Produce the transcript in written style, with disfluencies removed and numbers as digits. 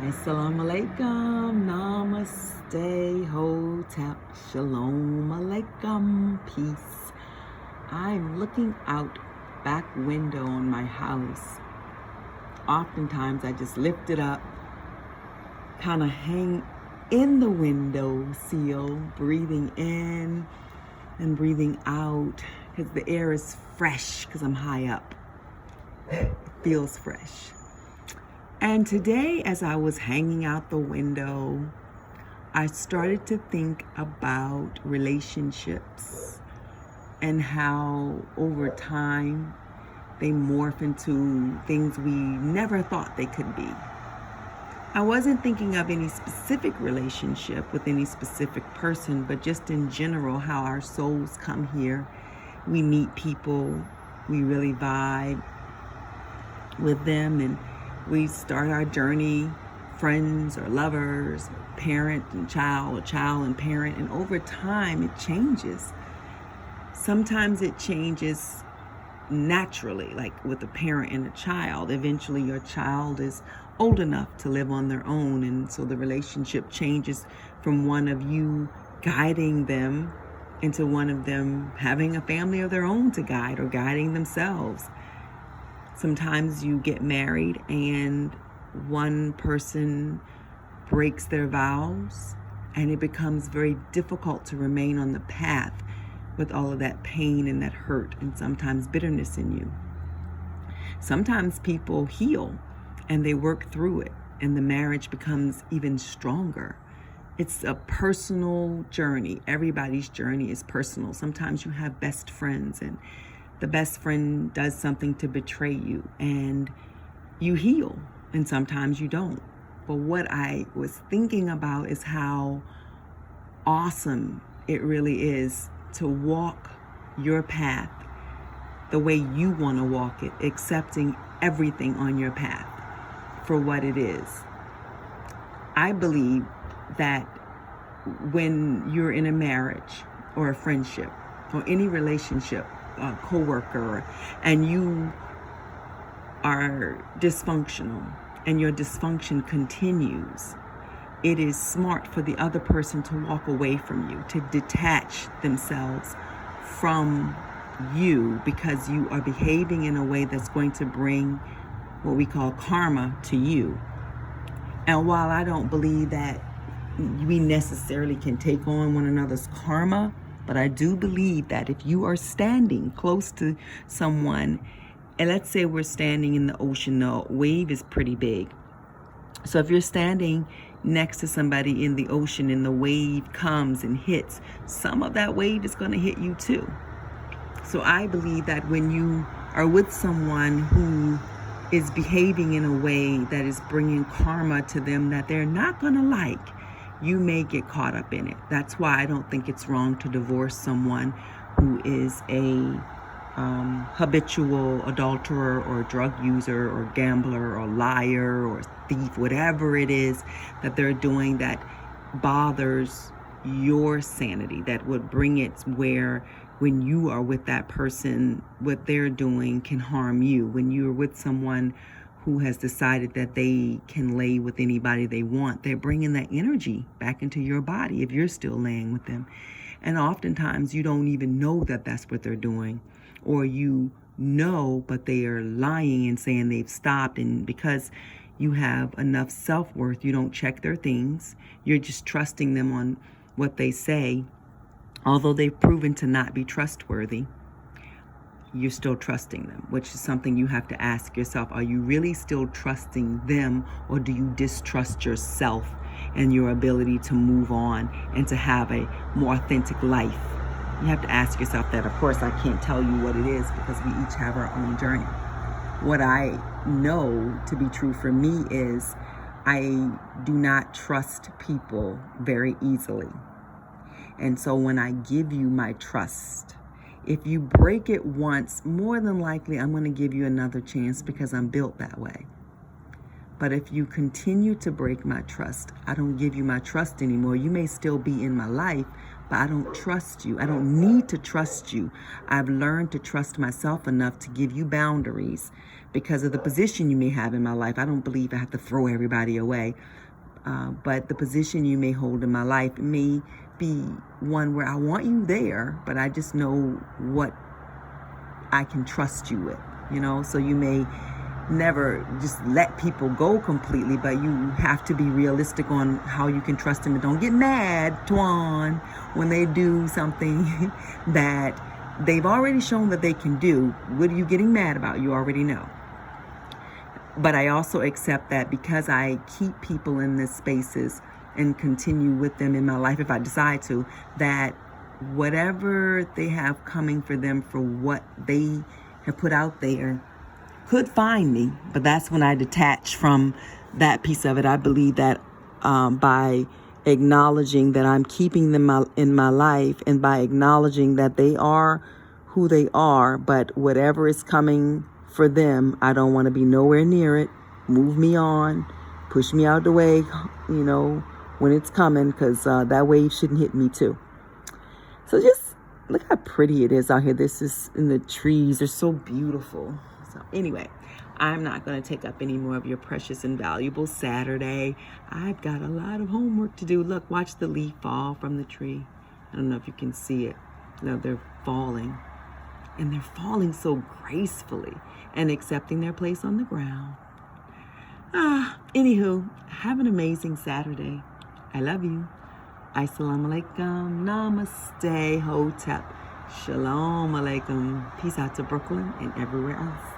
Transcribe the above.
Assalamu alaikum, namaste, hotep, shalom alaikum, peace. I'm looking out back window on my house. Oftentimes I just lift it up, kind of hang in the window sill, breathing in and breathing out because the air is fresh because I'm high up. It feels fresh. And today, as I was hanging out the window, I started to think about relationships and how over time they morph into things we never thought they could be. I wasn't thinking of any specific relationship with any specific person, but just in general, how our souls come here. We meet people, we really vibe with them, and we start our journey, friends or lovers, parent and child, or child and parent, and over time it changes. Sometimes it changes naturally, like with a parent and a child. Eventually your child is old enough to live on their own, and so the relationship changes from one of you guiding them into one of them having a family of their own to guide or guiding themselves. Sometimes you get married and one person breaks their vows, and it becomes very difficult to remain on the path with all of that pain and that hurt and sometimes bitterness in you. Sometimes people heal and they work through it, and the marriage becomes even stronger. It's a personal journey. Everybody's journey is personal. Sometimes you have best friends, and the best friend does something to betray you and you heal, and sometimes you don't. But what I was thinking about is how awesome it really is to walk your path the way you want to walk it, accepting everything on your path for what it is. I believe that when you're in a marriage or a friendship or any relationship, a coworker, and you are dysfunctional and your dysfunction continues, it is smart for the other person to walk away from you, to detach themselves from you, because you are behaving in a way that's going to bring what we call karma to you. And while I don't believe that we necessarily can take on one another's karma, but I do believe that if you are standing close to someone, and let's say we're standing in the ocean, the wave is pretty big. So if you're standing next to somebody in the ocean and the wave comes and hits, some of that wave is going to hit you too. So I believe that when you are with someone who is behaving in a way that is bringing karma to them that they're not going to like, you may get caught up in it. That's why I don't think it's wrong to divorce someone who is a habitual adulterer or drug user or gambler or liar or thief, whatever it is that they're doing that bothers your sanity, that would bring it where when you are with that person, what they're doing can harm you. When you're with someone who has decided that they can lay with anybody they want, they're bringing that energy back into your body if you're still laying with them. And oftentimes you don't even know that that's what they're doing, or you know, but they are lying and saying they've stopped. And because you have enough self-worth, you don't check their things. You're just trusting them on what they say. Although they've proven to not be trustworthy, you're still trusting them, which is something you have to ask yourself. Are you really still trusting them, or do you distrust yourself and your ability to move on and to have a more authentic life? You have to ask yourself that. Of course, I can't tell you what it is because we each have our own journey. What I know to be true for me is I do not trust people very easily. And so when I give you my trust, if you break it once, more than likely I'm going to give you another chance because I'm built that way. But if you continue to break my trust, I don't give you my trust anymore. You may still be in my life, but I don't trust you. I don't need to trust you. I've learned to trust myself enough to give you boundaries because of the position you may have in my life. I don't believe I have to throw everybody away. But the position you may hold in my life may be one where I want you there, but I just know what I can trust you with, so you may never just let people go completely, but you have to be realistic on how you can trust them. And don't get mad, Tuan, when they do something that they've already shown that they can do. What are you getting mad about? You already know. But I also accept that because I keep people in these spaces and continue with them in my life, if I decide to, that whatever they have coming for them for what they have put out there could find me. But that's when I detach from that piece of it. I believe that by acknowledging that I'm keeping them in my life, and by acknowledging that they are who they are, but whatever is coming for them, I don't want to be nowhere near it. Move me on, push me out the way, when it's coming, because that wave shouldn't hit me too. So just look how pretty it is out here. This is in the trees. They're so beautiful. So anyway, I'm not going to take up any more of your precious and valuable Saturday. I've got a lot of homework to do. Look, watch the leaf fall from the tree. I don't know if you can see it. No, they're falling. And they're falling so gracefully and accepting their place on the ground. Anywho, have an amazing Saturday. I love you. Assalamu alaikum. Namaste. Hotep. Shalom alaikum. Peace out to Brooklyn and everywhere else.